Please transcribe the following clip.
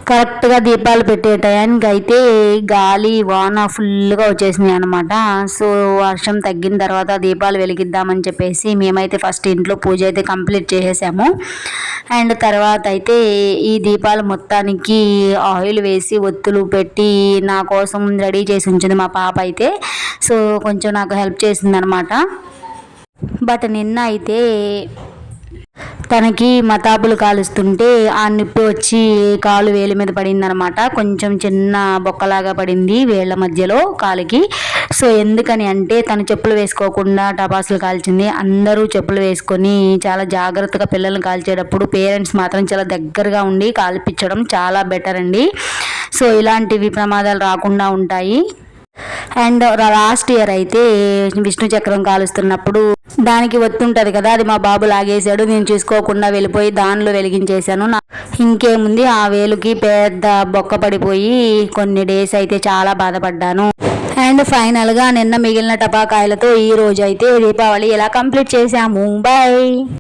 కరెక్ట్గా దీపాలు పెట్టే టయానికి అయితే గాలి వాన ఫుల్గా వచ్చేసినాయి అనమాట. సో వర్షం తగ్గిన తర్వాత దీపాలు వెలిగిద్దామని చెప్పేసి మేమైతే ఫస్ట్ ఇంట్లో పూజ అయితే కంప్లీట్ చేసేసాము. అండ్ తర్వాత అయితే ఈ దీపాలు మొత్తానికి ఆయిల్ వేసి ఒత్తులు పెట్టి నా కోసం రెడీ చేసి ఉంచింది మా పాప అయితే. సో కొంచెం నాకు హెల్ప్ చేసింది అనమాట. బట్ నిన్న అయితే తనకి మతాబులు కాలుస్తుంటే ఆ నిప్పు వచ్చి కాలు వేలి మీద పడిందనమాట. కొంచెం చిన్న బొక్కలాగా పడింది వేళ్ల మధ్యలో కాలుకి. సో ఎందుకని అంటే తను చెప్పులు వేసుకోకుండా టపాసులు కాల్చింది. అందరూ చెప్పులు వేసుకొని చాలా జాగ్రత్తగా పిల్లల్ని కాల్చేటప్పుడు పేరెంట్స్ మాత్రం చాలా దగ్గరగా ఉండి కాల్పించడం చాలా బెటర్ అండి. సో ఇలాంటివి ప్రమాదాలు రాకుండా ఉంటాయి. అండ్ లాస్ట్ ఇయర్ అయితే విష్ణు చక్రం కాలుస్తున్నప్పుడు దానికి ఒత్తుంటుంది కదా, అది మా బాబు లాగేశాడు. నేను చూసుకోకుండా వెళ్ళిపోయి దానిలో వెలిగించేశాను. ఇంకేముంది, ఆ వేలుకి పెద్ద బొక్క పడిపోయి కొన్ని డేస్ అయితే చాలా బాధపడ్డాను. అండ్ ఫైనల్గా నిన్న మిగిలిన టపాకాయలతో ఈ రోజు అయితే దీపావళి ఇలా కంప్లీట్ చేశాము. బాయ్.